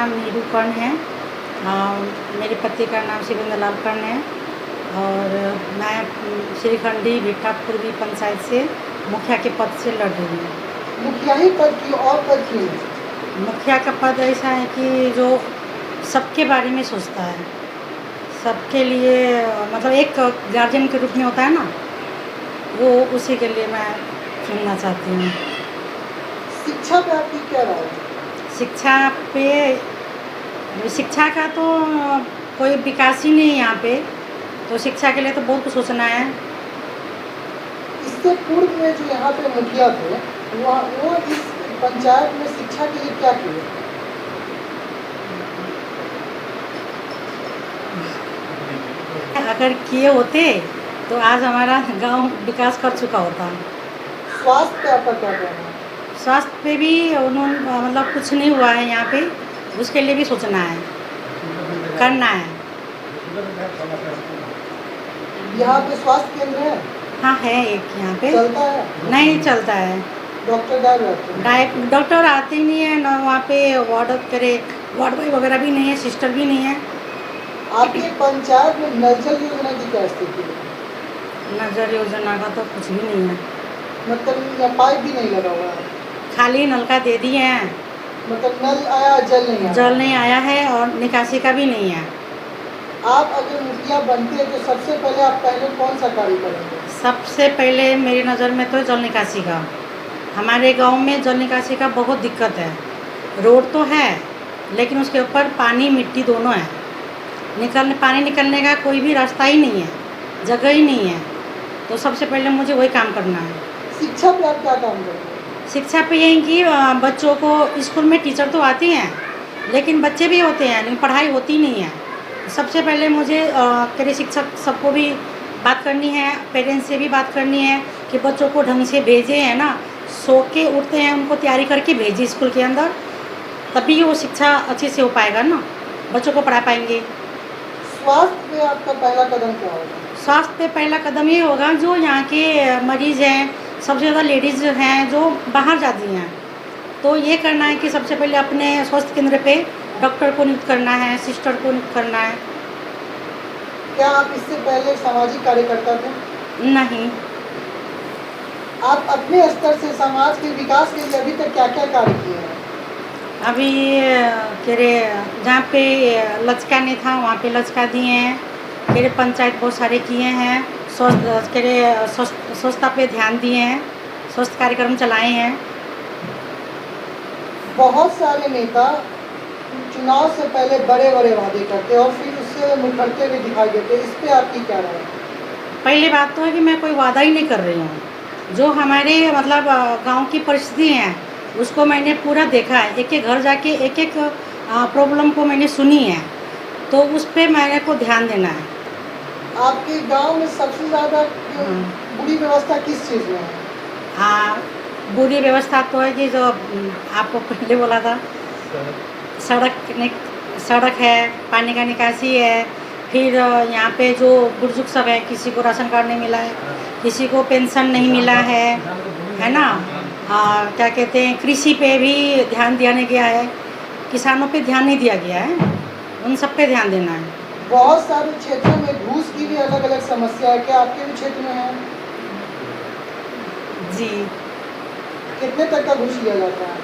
नाम नीरू कर्ण है। मेरे पति का नाम शिवेंद्र लाल कर्ण है और मैं श्रीखंडी भिट्ठा पूर्वी पंचायत से मुखिया के पद से लड़ रही हूँ। मुखिया ही पद की और पद की? मुखिया का पद ऐसा है कि जो सबके बारे में सोचता है, सबके लिए, मतलब एक गार्जियन के रूप में होता है ना, वो उसी के लिए मैं चुनना चाहती हूँ। शिक्षा पे आपकी क्या राय है? शिक्षा का तो कोई विकास ही नहीं है यहाँ पे, तो शिक्षा के लिए तो बहुत कुछ सोचना है। इससे पूर्व में जो यहाँ पे मुखिया थे वो इस पंचायत में शिक्षा के लिए क्या किए? अगर किए होते तो आज हमारा गांव विकास कर चुका होता। स्वास्थ्य पे आपका क्या कहना है? स्वास्थ्य पे भी उन्होंने मतलब कुछ नहीं हुआ है यहाँ पे, उसके लिए भी सोचना है, करना है। यहाँ पे स्वास्थ्य केंद्र है? हाँ है एक यहाँ पे। चलता है? नहीं चलता है। डॉक्टर गायब रहते हैं? डॉक्टर आते ही नहीं है ना वहाँ पे, वार्ड बॉय वगैरह भी नहीं है, सिस्टर भी नहीं है। आपके पंचायत में नल जल योजना की क्या स्थिति है? नजर योजना का तो कुछ भी नहीं है, मतलब या पाइप भी नहीं लगा हुआ है? खाली नलका दे दिए हैं। मतलब नल आया, जल नहीं आया? जल नहीं आया है और निकासी का भी नहीं है। आप अगर मुखिया बनते हैं तो सबसे पहले आप कौन सा कार्य करेंगे? सबसे पहले मेरी नज़र में तो जल निकासी का, हमारे गांव में जल निकासी का बहुत दिक्कत है। रोड तो है लेकिन उसके ऊपर पानी मिट्टी दोनों है, पानी निकलने का कोई भी रास्ता ही नहीं है, जगह ही नहीं है। तो सबसे पहले मुझे वही काम करना है। शिक्षा पे आप क्या काम करेंगे? शिक्षा पे यही कि बच्चों को स्कूल में टीचर तो आती हैं लेकिन बच्चे भी होते हैं, लेकिन पढ़ाई होती नहीं है। सबसे पहले मुझे मेरे शिक्षक सबको भी बात करनी है, पेरेंट्स से भी बात करनी है कि बच्चों को ढंग से भेजें, है ना, सो के उठते हैं उनको तैयारी करके भेजें स्कूल के अंदर, तभी वो शिक्षा अच्छे से हो पाएगा ना, बच्चों को पढ़ा पाएंगे। स्वास्थ्य पे आपका पहला कदम क्या होगा? स्वास्थ्य पे पहला कदम ये होगा, जो यहाँ के मरीज़ हैं, सबसे ज़्यादा लेडीज़ हैं जो बाहर जाती हैं, तो ये करना है कि सबसे पहले अपने स्वास्थ्य केंद्र पे डॉक्टर को नियुक्त करना है, सिस्टर को नियुक्त करना है। क्या आप इससे पहले सामाजिक कार्यकर्ता थे? नहीं। आप अपने स्तर से समाज के विकास के लिए अभी तक क्या क्या कार्य किए हैं? अभी जहाँ पे लचका नहीं था वहाँ पे लचका दिए हैं। पंचायत बहुत सारे किए हैं। स्वच्छता पे ध्यान दिए हैं, स्वस्थ कार्यक्रम चलाए हैं। बहुत सारे नेता चुनाव से पहले बड़े बड़े वादे करते और फिर उससे मुखरते हुए दिखाई देते, इस पे आपकी क्या राय है? पहली बात तो है कि मैं कोई वादा ही नहीं कर रही हूँ। जो हमारे मतलब गांव की परिस्थिति है उसको मैंने पूरा देखा है, एक एक घर जाके एक एक प्रॉब्लम को मैंने सुनी है, तो उस पर मेरे को ध्यान देना है। आपके गांव में सबसे ज़्यादा बुरी व्यवस्था किस चीज़ में है? हाँ, बुरी व्यवस्था तो है कि जो आपको पहले बोला था, सड़क है, पानी का निकासी है, फिर यहाँ पे जो बुजुर्ग सब है, किसी को राशन कार्ड नहीं मिला है, किसी को पेंशन नहीं मिला है ना, क्या कहते हैं, कृषि पे भी ध्यान दिया नहीं गया है, किसानों पे ध्यान नहीं दिया गया है, उन सब पे ध्यान देना है। बहुत सारे क्षेत्रों में घूस की भी अलग अलग समस्या है, क्या आपके भी क्षेत्र में है? जी। कितने तक का घूस लिया जाता है,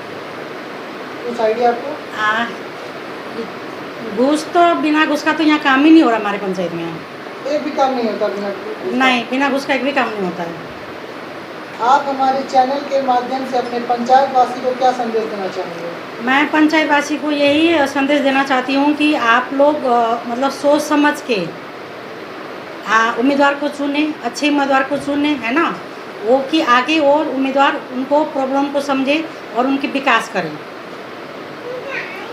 कुछ आइडिया आपको? घूस तो बिना घूस का तो यहाँ काम ही नहीं हो रहा हमारे पंचायत में। एक भी काम नहीं होता बिना घूस का? नहीं, बिना घूस का एक भी काम नहीं होता है। आप हमारे चैनल के माध्यम से अपने पंचायतवासी को क्या संदेश देना चाहेंगे? मैं पंचायतवासी को यही संदेश देना चाहती हूँ कि आप लोग मतलब सोच समझ के उम्मीदवार को चुने, अच्छे उम्मीदवार को चुने, है ना, वो कि आगे और उम्मीदवार उनको प्रॉब्लम को समझे और उनकी विकास करें।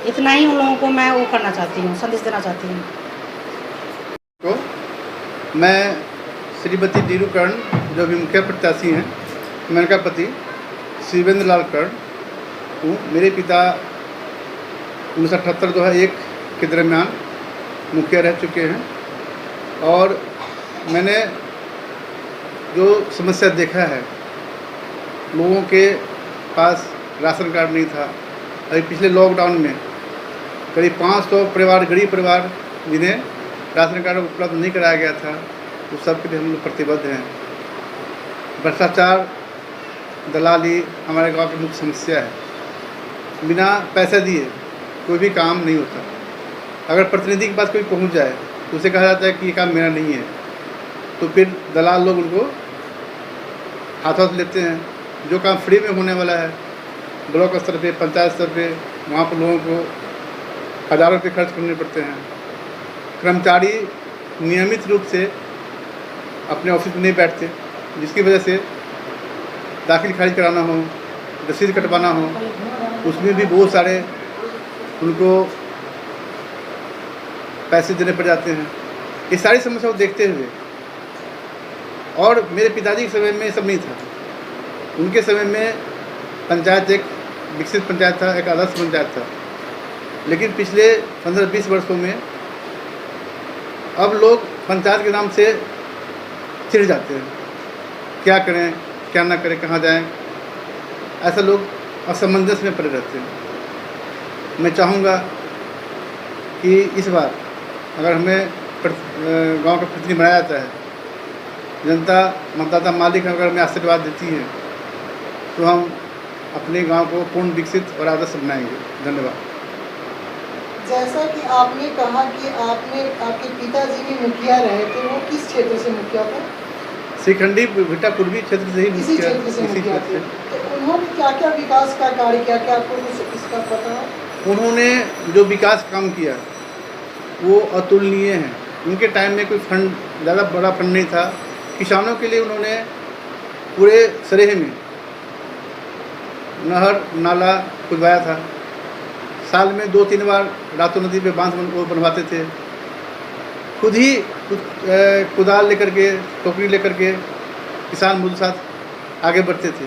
इतना ही उन लोगों को मैं वो करना चाहती हूँ, संदेश देना चाहती हूँ। तो मैं श्रीमती नीरू कर्ण, जो भी मुखिया प्रत्याशी हैं, मैं उनका पति शिवेंद्र लाल कर्ण हूँ। मेरे पिता 1978-2001 के दरमियान मुखिया रह चुके हैं और मैंने जो समस्या देखा है, लोगों के पास राशन कार्ड नहीं था। अभी पिछले लॉकडाउन में करीब 500 परिवार, गरीब परिवार जिन्हें राशन कार्ड उपलब्ध नहीं कराया गया था, उस सब के लिए हम लोग प्रतिबद्ध हैं। भ्रष्टाचार, दलाली हमारे गांव की मुख्य समस्या है। बिना पैसे दिए कोई भी काम नहीं होता। अगर प्रतिनिधि के पास कोई पहुंच जाए तो उसे कहा जाता है कि ये काम मेरा नहीं है, तो फिर दलाल लोग उनको हाथों से लेते हैं। जो काम फ्री में होने वाला है, ब्लॉक स्तर पे, पंचायत स्तर पे, वहाँ पर लोगों को हज़ारों रुपये खर्च करने पड़ते हैं। कर्मचारी नियमित रूप से अपने ऑफिस में नहीं बैठते, जिसकी वजह से दाखिल खारिज कराना हो, रसीद कटवाना हो, उसमें भी बहुत सारे उनको पैसे देने पड़ जाते हैं। ये सारी समस्या को देखते हुए, और मेरे पिताजी के समय में ये सब नहीं था। उनके समय में पंचायत एक विकसित पंचायत था, एक आदर्श पंचायत था। लेकिन पिछले 15-20 वर्षों में अब लोग पंचायत के नाम से चिढ़ जाते हैं। क्या करें, क्या ना करें, कहाँ जाएं, ऐसा लोग असमंजस में पड़े रहते हैं। मैं चाहूँगा कि इस बार अगर हमें गांव का प्रतिनिधि बनाया जाता है, जनता मतदाता मालिक अगर हमें आशीर्वाद देती है, तो हम अपने गांव को पूर्ण विकसित और आदर्श बनाएंगे। धन्यवाद। जैसा कि आपने कहा कि आपके पिताजी भी मुखिया रहे थे, वो किस क्षेत्र से मुखिया थे? श्रीखंडी भीटा पूर्वी क्षेत्र से ही इसी क्षेत्र से मुखिया थे। तो उन्होंने क्या क्या विकास का कार्य किया, क्या आपको कुछ इसका पता है? उन्होंने जो विकास काम किया वो अतुलनीय है। उनके टाइम में कोई फंड, ज़्यादा बड़ा फंड नहीं था। किसानों के लिए उन्होंने पूरे सरेह में नहर नाला खुदवाया था। साल में 2-3 बार रातों नदी पे बांध वो बनवाते थे। खुद ही कुदाल लेकर के, टोकरी लेकर के किसान मजदूर साथ आगे बढ़ते थे।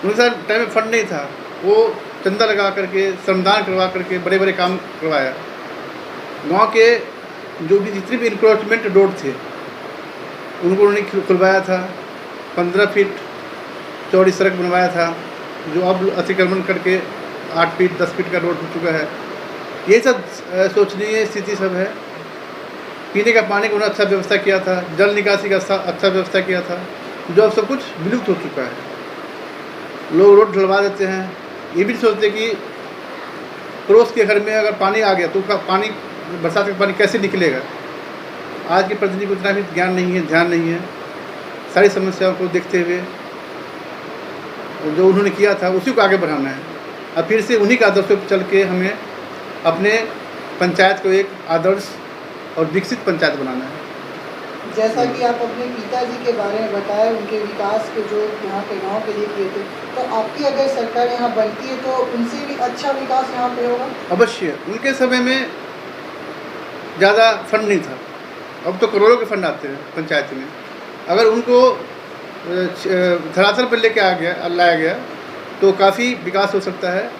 उनके साथ टाइम में फंड नहीं था, वो चंदा लगा करके, श्रमदान करवा करके बड़े बड़े काम करवाया। गांव के जो भी जितने भी इंक्रोचमेंट रोड थे उनको उन्होंने खुलवाया था। 15 फीट चौड़ी सड़क बनवाया था, जो अब अतिक्रमण करके 8 फीट 10 फीट का रोड हो चुका है। ये सब सोचनीय स्थिति सब है। पीने का पानी का उन्होंने अच्छा व्यवस्था किया था, जल निकासी का अच्छा व्यवस्था किया था, जो अब सब कुछ विलुप्त हो चुका है। लोग रोड ढलवा देते हैं, ये भी सोचते कि पड़ोस के घर में अगर पानी आ गया तो उसका पानी, बरसात का पानी कैसे निकलेगा। आज के प्रतिनिधि को इतना भी ज्ञान नहीं है, ध्यान नहीं है। सारी समस्याओं को देखते हुए जो उन्होंने किया था उसी को आगे बढ़ाना है। अब फिर से उन्हीं के आदर्शों पर चल के हमें अपने पंचायत को एक आदर्श और विकसित पंचायत बनाना है। जैसा कि आप अपने पिताजी के बारे में बताया, उनके विकास के जो यहाँ के गांव के लिए किए थे, तो आपकी अगर सरकार यहाँ बनती है तो उनसे भी अच्छा विकास यहाँ पे होगा? अवश्य। उनके समय में ज़्यादा फंड नहीं था, अब तो करोड़ों के फंड आते हैं पंचायत में। अगर उनको धरातल पर लेके लाया गया तो काफ़ी विकास हो सकता है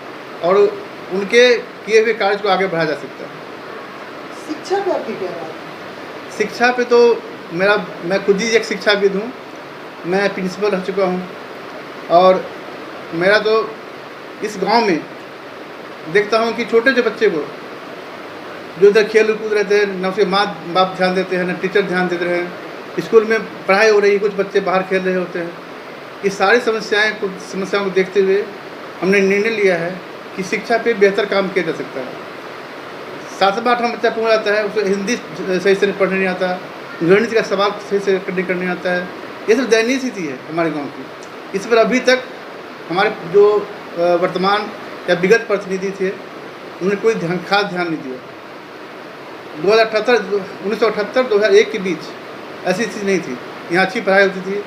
और उनके किए हुए कार्य को आगे बढ़ाया जा सकता है। शिक्षा पे आपकी क्या राय है? शिक्षा पे तो मैं खुद ही एक शिक्षाविद हूँ। मैं प्रिंसिपल रह चुका हूँ और मेरा तो इस गांव में देखता हूँ कि छोटे जो बच्चे को जो इधर खेल कूद रहते हैं, न उसके माँ बाप ध्यान देते हैं, न टीचर ध्यान देते हैं। स्कूल में पढ़ाई हो रही है, कुछ बच्चे बाहर खेल रहे होते हैं। ये सारी समस्याओं को देखते हुए हमने निर्णय लिया है कि शिक्षा पे बेहतर काम किया जा सकता है। 7वां-8वां बच्चा पढ़ आता है, उसे हिंदी सही से पढ़ने नहीं आता, गणित का सवाल सही से करने नहीं आता है। ये सब दयनीय स्थिति है हमारे गांव की। इस पर अभी तक हमारे जो वर्तमान या विगत प्रतिनिधि थे उन्होंने कोई खास ध्यान नहीं दिया। 1978-2001 के बीच ऐसी स्थिति नहीं थी। यहाँ अच्छी पढ़ाई होती थी,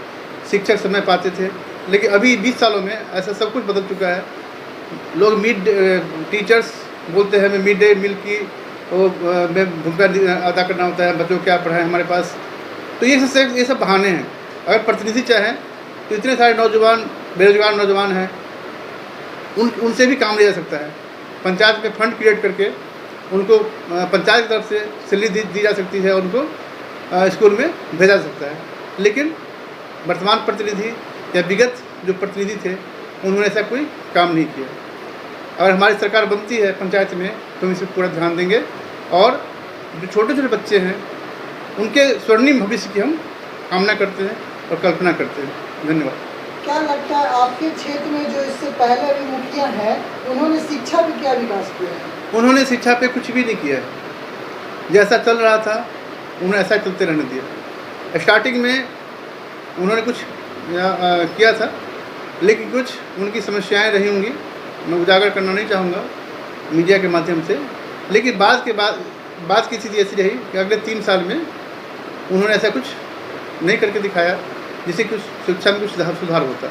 शिक्षक समय पाते थे, लेकिन अभी 20 सालों में ऐसा सब कुछ बदल चुका है। लोग टीचर्स बोलते हैं हमें मिड डे मील की में भूमिका अदा करना होता है, बच्चों को क्या पढ़ाएं हमारे पास। तो ये सब बहाने हैं। अगर प्रतिनिधि चाहें तो इतने सारे नौजवान, बेरोजगार नौजवान हैं, उनसे भी काम लिया जा सकता है। पंचायत में फंड क्रिएट करके उनको पंचायत की तरफ से सैलरी दी जा सकती है और उनको स्कूल में भेजा जा सकता है। लेकिन वर्तमान प्रतिनिधि या विगत जो प्रतिनिधि थे उन्होंने ऐसा कोई काम नहीं किया। अगर हमारी सरकार बनती है पंचायत में तो हम इस पर पूरा ध्यान देंगे और जो छोटे छोटे बच्चे हैं उनके स्वर्णिम भविष्य की हम कामना करते हैं और कल्पना करते हैं। धन्यवाद। क्या लगता है आपके क्षेत्र में जो इससे पहले भी मुखिया हैं उन्होंने शिक्षा पे क्या विकास किया है? उन्होंने शिक्षा पे कुछ भी नहीं किया है। जैसा चल रहा था उन्होंने ऐसा चलते रहने दिया। स्टार्टिंग में उन्होंने कुछ किया था, लेकिन कुछ उनकी समस्याएं रही होंगी, मैं उजागर करना नहीं चाहूँगा मीडिया के माध्यम से, लेकिन बात की स्थिति ऐसी रही कि अगले 3 साल में उन्होंने ऐसा कुछ नहीं करके दिखाया जिससे कुछ शिक्षा में कुछ सुधार होता।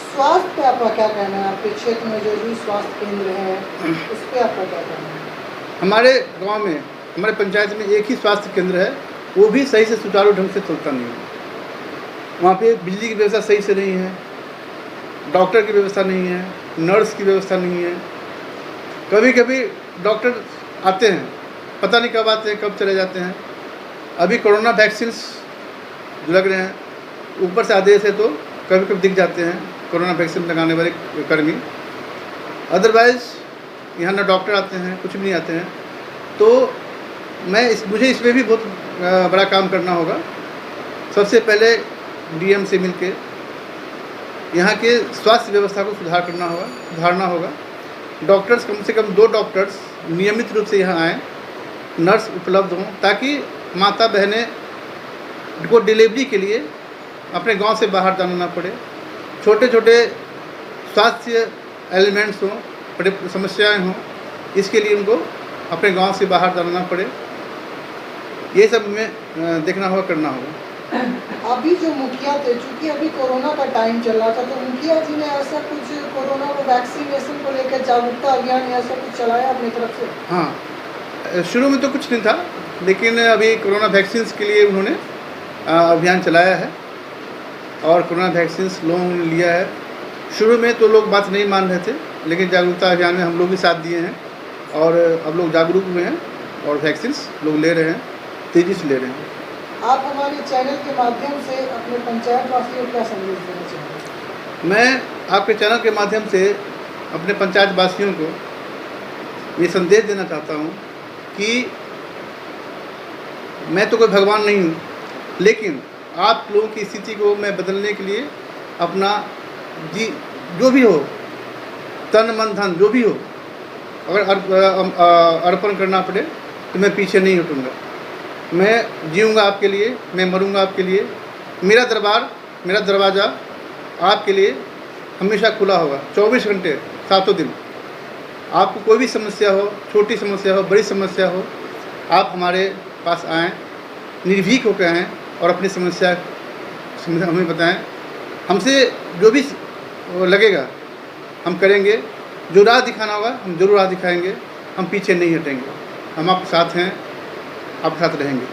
स्वास्थ्य पे आपका क्या कहना है? आपके क्षेत्र में जो भी स्वास्थ्य केंद्र है उस पर आपका क्या कहना है? हमारे गांव में, हमारे पंचायत में एक ही स्वास्थ्य केंद्र है, वो भी सही से सुचारू ढंग से चलता नहीं है। वहाँ पे बिजली की व्यवस्था सही से नहीं है, डॉक्टर की व्यवस्था नहीं है, नर्स की व्यवस्था नहीं है। कभी कभी डॉक्टर आते हैं, पता नहीं कब आते हैं कब चले जाते हैं। अभी कोरोना वैक्सीन्स लग रहे हैं, ऊपर से आदेश है तो कभी कभी दिख जाते हैं कोरोना वैक्सीन लगाने वाले कर्मी। अदरवाइज़ यहाँ ना डॉक्टर आते हैं, कुछ भी नहीं आते हैं। तो मुझे इस पर भी बहुत बड़ा काम करना होगा। सबसे पहले डीएम से मिलके यहाँ के स्वास्थ्य व्यवस्था को सुधारना होगा। डॉक्टर्स, कम से कम 2 डॉक्टर्स नियमित रूप से यहाँ आएँ, नर्स उपलब्ध हों, ताकि माता बहनें को डिलीवरी के लिए अपने गांव से बाहर जाना ना पड़े। छोटे छोटे स्वास्थ्य एलिमेंट्स हों, बड़े समस्याएं हों, इसके लिए उनको अपने गांव से बाहर जाना ना पड़े। ये सब में देखना होगा, करना होगा। अभी जो मुखिया थे, चूँकि अभी कोरोना का टाइम चल रहा था, तो मुखिया जी ने ऐसा कुछ कोरोना को वैक्सीनेशन को लेकर जागरूकता अभियान ऐसा कुछ चलाया अपनी तरफ से? हाँ, शुरू में तो कुछ नहीं था, लेकिन अभी कोरोना वैक्सीन्स के लिए उन्होंने अभियान चलाया है और कोरोना वैक्सीन्स लोगों ने लिया है। शुरू में तो लोग बात नहीं मान रहे थे, लेकिन जागरूकता अभियान में हम लोग भी साथ दिए हैं और अब लोग जागरूक हुए हैं और वैक्सीन्स लोग ले रहे हैं, तेज़ी से ले रहे हैं। आप हमारे चैनल के माध्यम से अपने पंचायत वासियों को क्या संदेश देना चाहेंगे? मैं आपके चैनल के माध्यम से अपने पंचायत वासियों को ये संदेश देना चाहता हूँ कि मैं तो कोई भगवान नहीं हूँ, लेकिन आप लोगों की स्थिति को मैं बदलने के लिए अपना जो भी हो, तन मन धन जो भी हो, अगर अर्पण करना पड़े तो मैं पीछे नहीं हटूँगा। मैं जीऊँगा आपके लिए, मैं मरूँगा आपके लिए। मेरा दरवाज़ा आपके लिए हमेशा खुला होगा, 24 घंटे 7 दिन। आपको कोई भी समस्या हो, छोटी समस्या हो, बड़ी समस्या हो, आप हमारे पास आएँ, निर्भीक होकर आएँ और अपनी समस्या हमें बताएं। हमसे जो भी लगेगा हम करेंगे। जो राह दिखाना होगा हम जरूर राह दिखाएंगे। हम पीछे नहीं हटेंगे। हम आपके साथ हैं, आपके साथ रहेंगे।